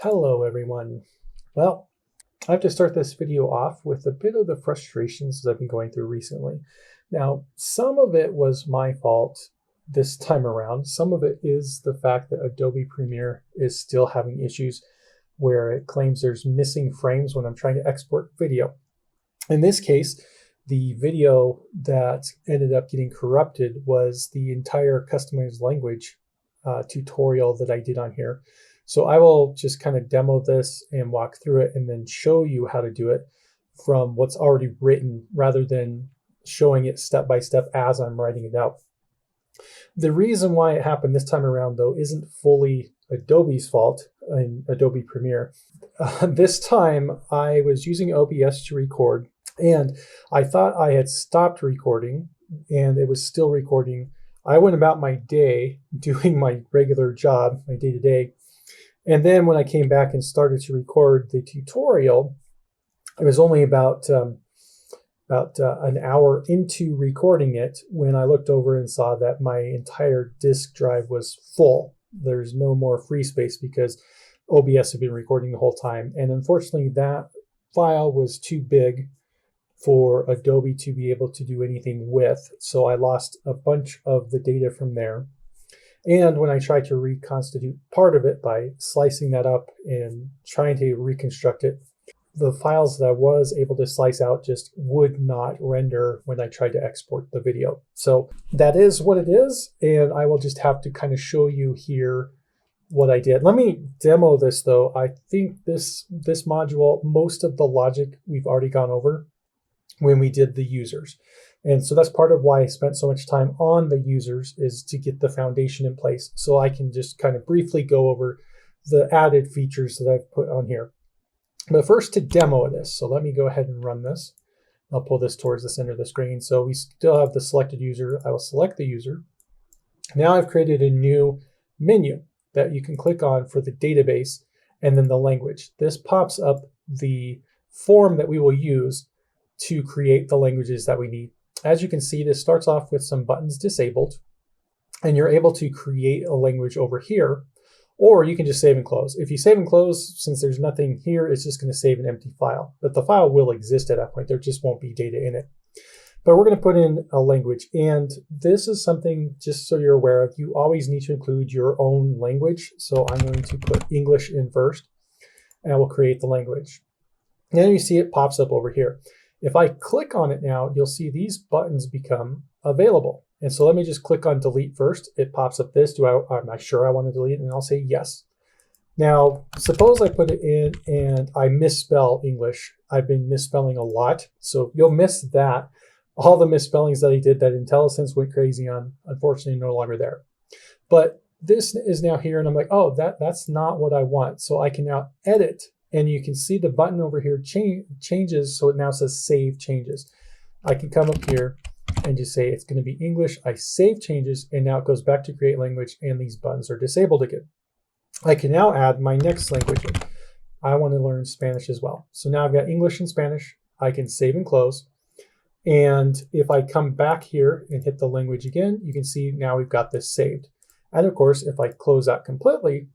Hello everyone. Well, I have to start this video off with a bit of the frustrations that I've been going through recently. Now, some of it was my fault this time around. Some of it is the fact that Adobe Premiere is still having issues where it claims there's missing frames when I'm trying to export video. In this case, the video that ended up getting corrupted was the entire customized language tutorial that I did on here. So I will just kind of demo this and walk through it and then show you how to do it from what's already written rather than showing it step by step as I'm writing it out. The reason why it happened this time around, though, isn't fully Adobe's fault in Adobe Premiere. This time I was using OBS to record, and I thought I had stopped recording and it was still recording. I went about my day doing my regular job, my day-to-day. And then when I came back and started to record the tutorial, it was only about an hour into recording it when I looked over and saw that my entire disk drive was full. There's no more free space because OBS had been recording the whole time. And unfortunately, that file was too big for Adobe to be able to do anything with. So I lost a bunch of the data from there. And when I tried to reconstitute part of it by slicing that up and trying to reconstruct it, the files that I was able to slice out just would not render when I tried to export the video. So that is what it is. And I will just have to kind of show you here what I did. Let me demo this though. I think this module, most of the logic we've already gone over when we did the users. And so that's part of why I spent so much time on the users, is to get the foundation in place. So I can just kind of briefly go over the added features that I've put on here. But first, to demo this. So let me go ahead and run this. I'll pull this towards the center of the screen. So we still have the selected user. I will select the user. Now I've created a new menu that you can click on for the database and then the language. This pops up the form that we will use to create the languages that we need. As you can see, this starts off with some buttons disabled, and you're able to create a language over here, or you can just save and close. If you save and close, since there's nothing here, it's just going to save an empty file. But the file will exist at that point. There just won't be data in it. But we're going to put in a language, and this is something, just so you're aware of, you always need to include your own language. So I'm going to put English in first, and I will create the language. Now you see it pops up over here. If I click on it now, you'll see these buttons become available. And so let me just click on delete first. It pops up this. Am I sure I want to delete it? And I'll say yes. Now, suppose I put it in and I misspell English. I've been misspelling a lot, so you'll miss that. All the misspellings that I did that IntelliSense went crazy on, unfortunately, no longer there. But this is now here, and I'm like, oh, that's not what I want. So I can now edit. And you can see the button over here changes, so it now says Save Changes. I can come up here and just say it's going to be English. I save changes, and now it goes back to create language, and these buttons are disabled again. I can now add my next language in. I want to learn Spanish as well. So now I've got English and Spanish. I can save and close. And if I come back here and hit the language again, you can see now we've got this saved. And of course, if I close out completely,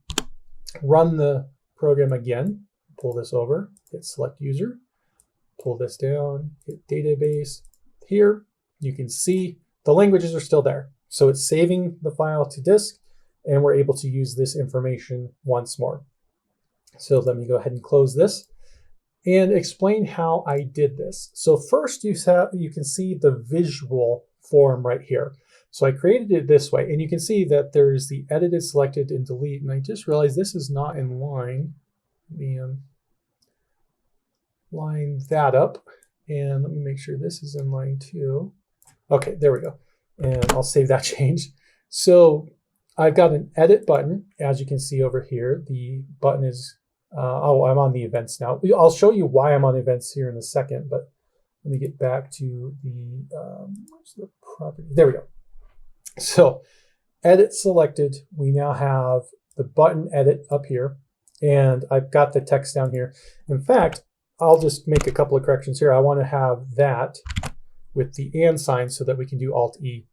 run the program again, pull this over, hit select user, pull this down, hit database. Here, you can see the languages are still there. So it's saving the file to disk, and we're able to use this information once more. So let me go ahead and close this and explain how I did this. So first, you can see the visual form right here. So I created it this way, and you can see that there's the edited, selected, and delete. And I just realized this is not in line. Let me line that up, and let me make sure this is in line too. Okay, there we go. And I'll save that change. So I've got an edit button, as you can see over here. The button is, oh, I'm on the events now. I'll show you why I'm on events here in a second, but let me get back to the, where's the property? There we go. So edit selected, we now have the button edit up here, and I've got the text down here. In fact, I'll just make a couple of corrections here. I want to have that with the and sign so that we can do Alt-E.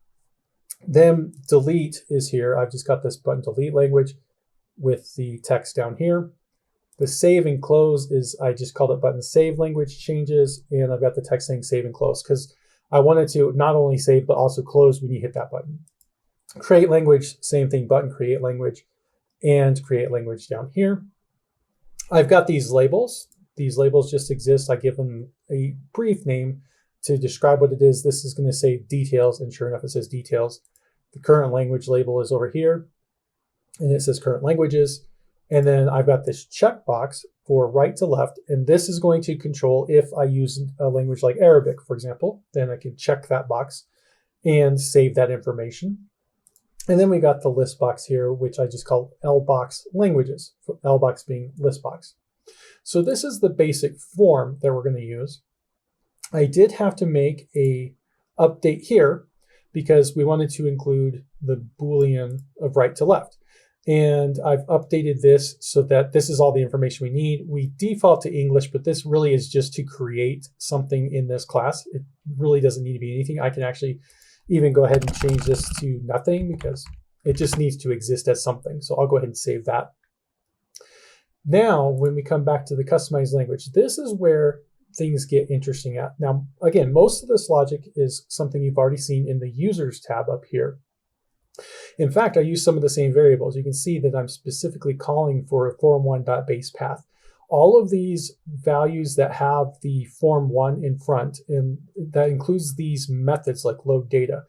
Then delete is here. I've just got this button delete language with the text down here. The save and close is, I just called it button save language changes, and I've got the text saying save and close because I wanted to not only save but also close when you hit that button. Create language, same thing, button create language, and create language down here. I've got these labels. These labels just exist. I give them a brief name to describe what it is. This is going to say details, and sure enough, it says details. The current language label is over here, and it says current languages. And then I've got this checkbox for right to left, and this is going to control if I use a language like Arabic, for example, then I can check that box and save that information. And then we got the list box here, which I just call LBox languages, LBox being list box. So this is the basic form that we're going to use. I did have to make a update here because we wanted to include the Boolean of right to left. And I've updated this so that this is all the information we need. We default to English, but this really is just to create something in this class. It really doesn't need to be anything. I can actually even go ahead and change this to nothing because it just needs to exist as something. So I'll go ahead and save that. Now, when we come back to the customized language, this is where things get interesting at. Now, again, most of this logic is something you've already seen in the users tab up here. In fact, I use some of the same variables. You can see that I'm specifically calling for a form1.base path. All of these values that have the form1 in front, and that includes these methods like load data,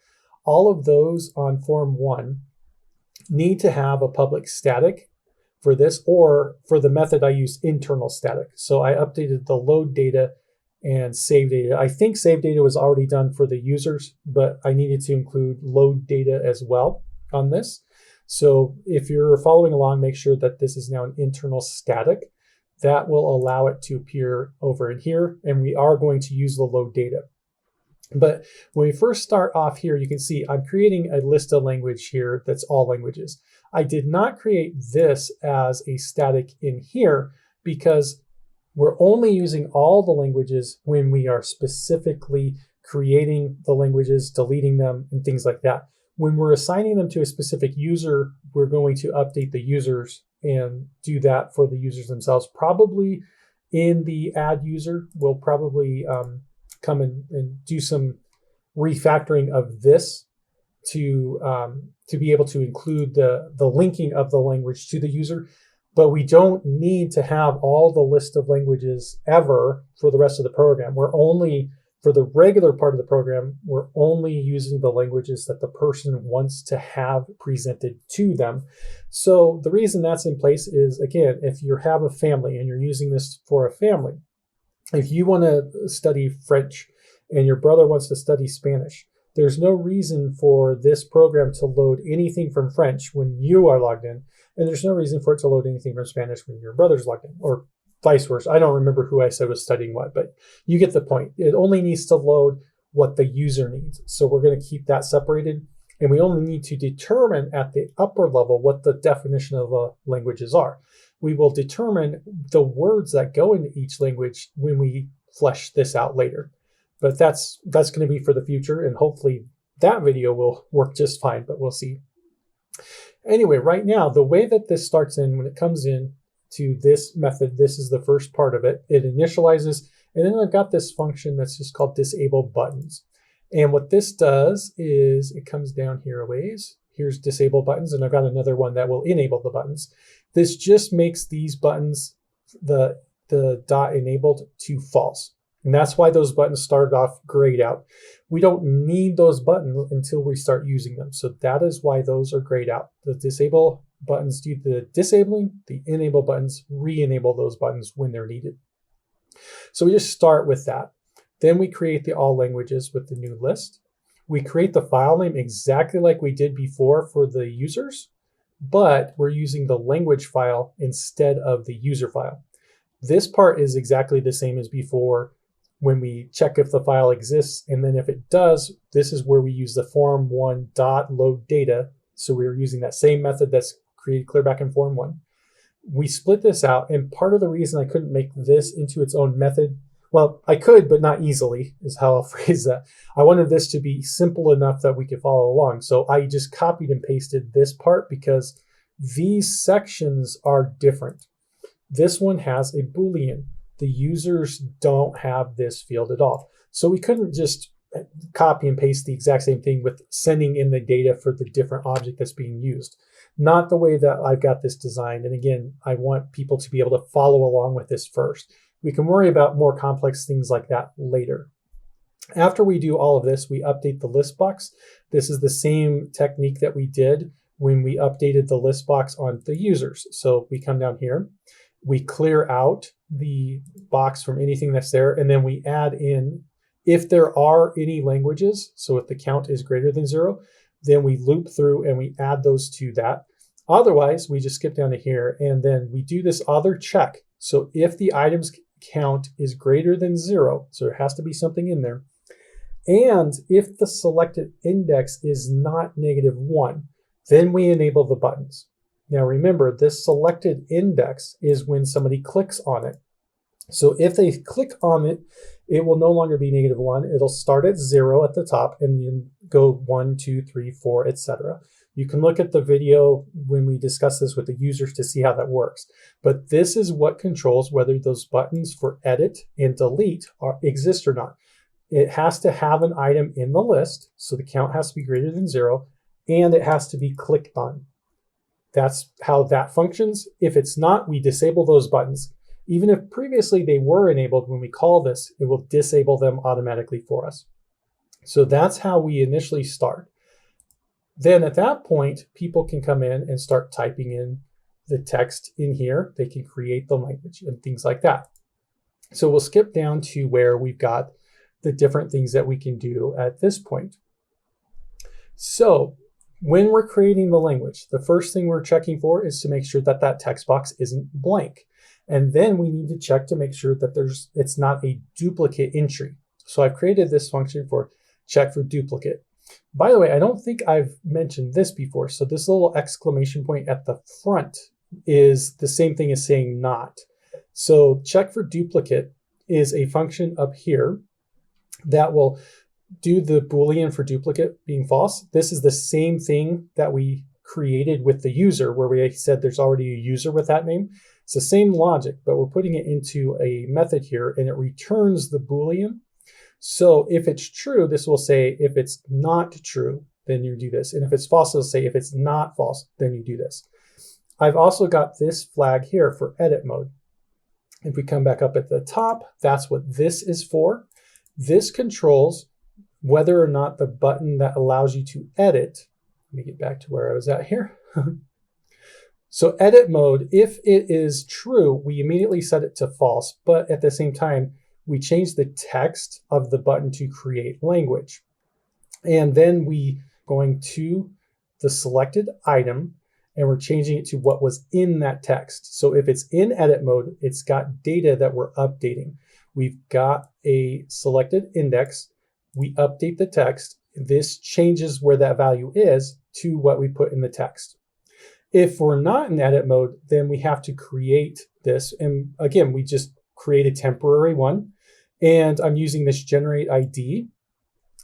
all of those on form1 need to have a public static for this, or for the method I use internal static. So I updated the load data and save data. I think save data was already done for the users, but I needed to include load data as well on this. So if you're following along, make sure that this is now an internal static. That will allow it to appear over in here, and we are going to use the load data. But when we first start off here, you can see I'm creating a list of language here that's all languages. I did not create this as a static in here because we're only using all the languages when we are specifically creating the languages, deleting them, and things like that. When we're assigning them to a specific user, we're going to update the users and do that for the users themselves. Probably in the add user, we'll probably come and do some refactoring of this to be able to include the linking of the language to the user. But we don't need to have all the list of languages ever for the rest of the program. We're only, for the regular part of the program, we're only using the languages that the person wants to have presented to them. So the reason that's in place is, again, if you have a family and you're using this for a family, if you want to study French and your brother wants to study Spanish, there's no reason for this program to load anything from French when you are logged in, and there's no reason for it to load anything from Spanish when your brother's logged in, or vice versa. I don't remember who I said was studying what, but you get the point. It only needs to load what the user needs. So we're going to keep that separated, and we only need to determine at the upper level what the definition of the languages are. We will determine the words that go into each language when we flesh this out later. But that's going to be for the future, and hopefully that video will work just fine, but we'll see. Anyway, right now, the way that this starts in, when it comes in to this method, this is the first part of it. It initializes, and then I've got this function that's just called disable buttons. And what this does is it comes down here a ways. Here's disable buttons, and I've got another one that will enable the buttons. This just makes these buttons, the dot enabled, to false. And that's why those buttons started off grayed out. We don't need those buttons until we start using them. So that is why those are grayed out. The disable buttons do the disabling, the enable buttons re-enable those buttons when they're needed. So we just start with that. Then we create the all languages with the new list. We create the file name exactly like we did before for the users, but we're using the language file instead of the user file. This part is exactly the same as before when we check if the file exists, and then if it does, this is where we use the form1.load data. So we're using that same method that's created clear back in form1. We split this out, and part of the reason I couldn't make this into its own method, well, I could, but not easily, is how I'll phrase that. I wanted this to be simple enough that we could follow along. So I just copied and pasted this part because these sections are different. This one has a Boolean. The users don't have this field at all. So we couldn't just copy and paste the exact same thing with sending in the data for the different object that's being used. Not the way that I've got this designed. And again, I want people to be able to follow along with this first. We can worry about more complex things like that later. After we do all of this, we update the list box. This is the same technique that we did when we updated the list box on the users. So we come down here, we clear out the box from anything that's there, and then we add in, if there are any languages, so if the count is greater than 0, then we loop through and we add those to that. Otherwise, we just skip down to here, and then we do this other check. So if the items count is greater than 0, so there has to be something in there, and if the selected index is not -1, then we enable the buttons. Now remember, this selected index is when somebody clicks on it. So if they click on it, it will no longer be -1. It'll start at 0 at the top and then go 1, 2, 3, 4, etc. You can look at the video when we discuss this with the users to see how that works. But this is what controls whether those buttons for edit and delete exist or not. It has to have an item in the list, so the count has to be greater than 0, and it has to be clicked on. That's how that functions. If it's not, we disable those buttons. Even if previously they were enabled, when we call this, it will disable them automatically for us. So that's how we initially start. Then at that point, people can come in and start typing in the text in here. They can create the language and things like that. So we'll skip down to where we've got the different things that we can do at this point. So when we're creating the language, the first thing we're checking for is to make sure that that text box isn't blank. And then we need to check to make sure that it's not a duplicate entry. So I've created this function for check for duplicate. By the way, I don't think I've mentioned this before. So this little exclamation point at the front is the same thing as saying not. So check for duplicate is a function up here that will do the Boolean for duplicate being false. This is the same thing that we created with the user, where we said there's already a user with that name. It's the same logic, but we're putting it into a method here, and it returns the Boolean. So if it's true, this will say if it's not true, then you do this. And if it's false, it'll say if it's not false, then you do this. I've also got this flag here for edit mode. If we come back up at the top, that's what this is for. This controls whether or not the button that allows you to edit, let me get back to where I was at here. So edit mode, if it is true, we immediately set it to false, but at the same time, we change the text of the button to create language. And then we going to the selected item, and we're changing it to what was in that text. So if it's in edit mode, it's got data that we're updating. We've got a selected index, we update the text. This changes where that value is to what we put in the text. If we're not in edit mode, then we have to create this. And again, we just create a temporary one. And I'm using this generate ID.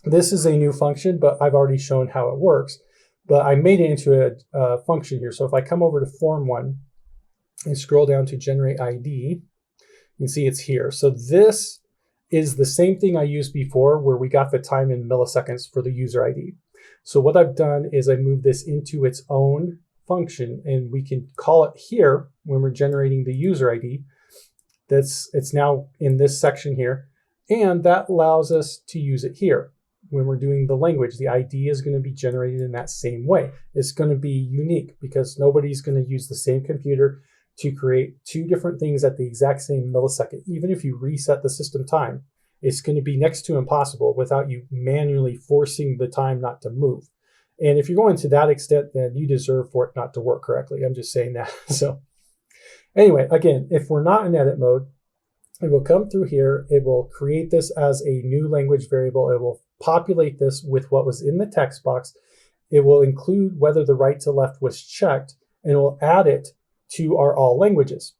This is a new function, but I've already shown how it works. But I made it into a function here. So if I come over to form one and scroll down to generate ID, you can see it's here. So this is the same thing I used before, where we got the time in milliseconds for the user ID. So what I've done is I moved this into its own function, and we can call it here when we're generating the user ID. It's now in this section here, and that allows us to use it here. When we're doing the language, the ID is going to be generated in that same way. It's going to be unique because nobody's going to use the same computer to create two different things at the exact same millisecond. Even if you reset the system time, it's going to be next to impossible without you manually forcing the time not to move. And if you're going to that extent, then you deserve for it not to work correctly. I'm just saying that. So anyway, again, if we're not in edit mode, it will come through here. It will create this as a new language variable. It will populate this with what was in the text box. It will include whether the right to left was checked, and it will add it to our all languages.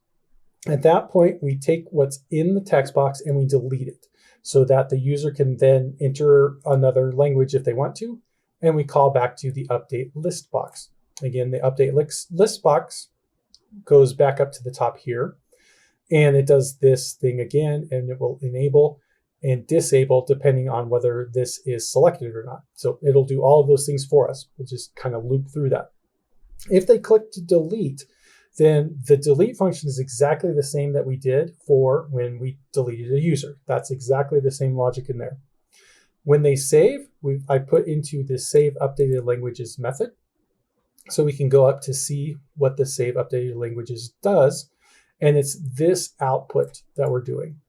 At that point, we take what's in the text box and we delete it so that the user can then enter another language if they want to, and we call back to the update list box. Again, the update list box goes back up to the top here. And it does this thing again, and it will enable and disable depending on whether this is selected or not. So it'll do all of those things for us. We'll just kind of loop through that. If they click to delete, then the delete function is exactly the same that we did for when we deleted a user. That's exactly the same logic in there. When they save, I put into the save updated languages method. So we can go up to see what the save updated languages does. And it's this output that we're doing.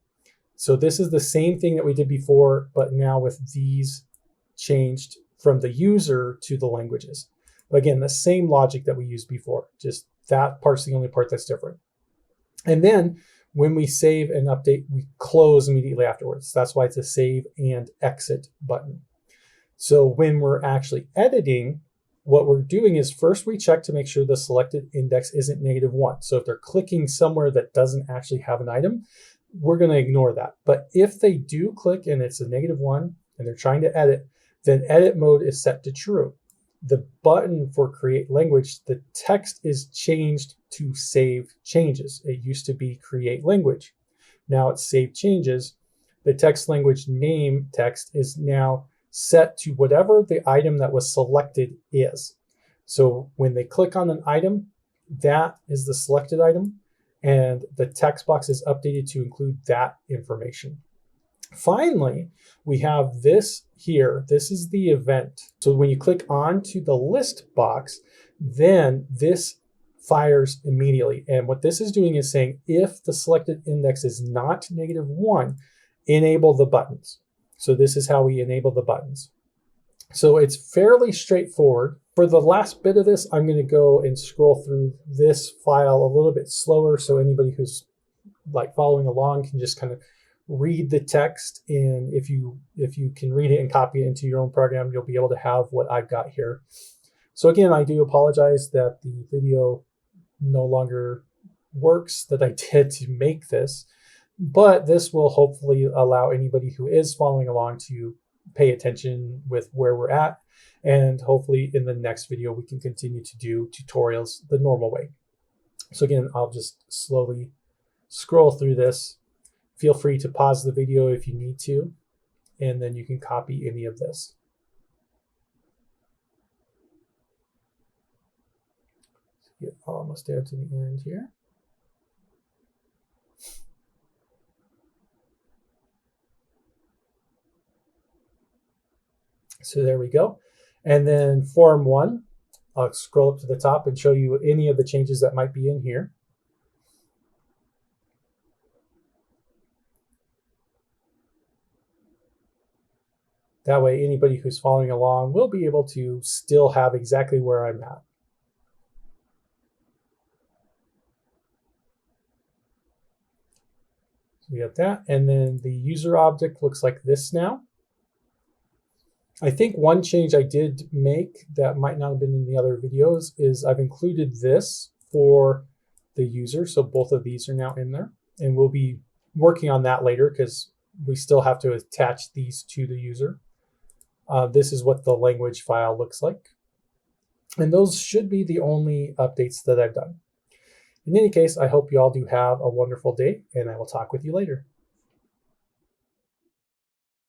So this is the same thing that we did before, but now with these changed from the user to the languages. But again, the same logic that we used before, just that part's the only part that's different. And then when we save and update, we close immediately afterwards. That's why it's a save and exit button. So when we're actually editing, what we're doing is first we check to make sure the selected index isn't -1. So if they're clicking somewhere that doesn't actually have an item, we're going to ignore that. But if they do click and it's a -1 and they're trying to edit, then edit mode is set to true. The button for create language, the text is changed to save changes. It used to be create language. Now it's save changes. The text language name text is now set to whatever the item that was selected is. So when they click on an item, that is the selected item, and the text box is updated to include that information. Finally, we have this here. This is the event. So when you click onto the list box, then this fires immediately. And what this is doing is saying, if the selected index is not -1, enable the buttons. So this is how we enable the buttons. So it's fairly straightforward. For the last bit of this, I'm going to go and scroll through this file a little bit slower, so anybody who's like following along can just kind of read the text. And if you can read it and copy it into your own program, you'll be able to have what I've got here. So again, I do apologize that the video no longer works that I did to make this. But this will hopefully allow anybody who is following along to pay attention with where we're at. And hopefully in the next video, we can continue to do tutorials the normal way. So again, I'll just slowly scroll through this. Feel free to pause the video if you need to, and then you can copy any of this. Get almost down to the end here. So there we go. And then form 1, I'll scroll up to the top and show you any of the changes that might be in here. That way, anybody who's following along will be able to still have exactly where I'm at. So we got that. And then the user object looks like this now. I think one change I did make that might not have been in the other videos is I've included this for the user. So both of these are now in there. And we'll be working on that later because we still have to attach these to the user. This is what the language file looks like. And those should be the only updates that I've done. In any case, I hope you all do have a wonderful day, and I will talk with you later.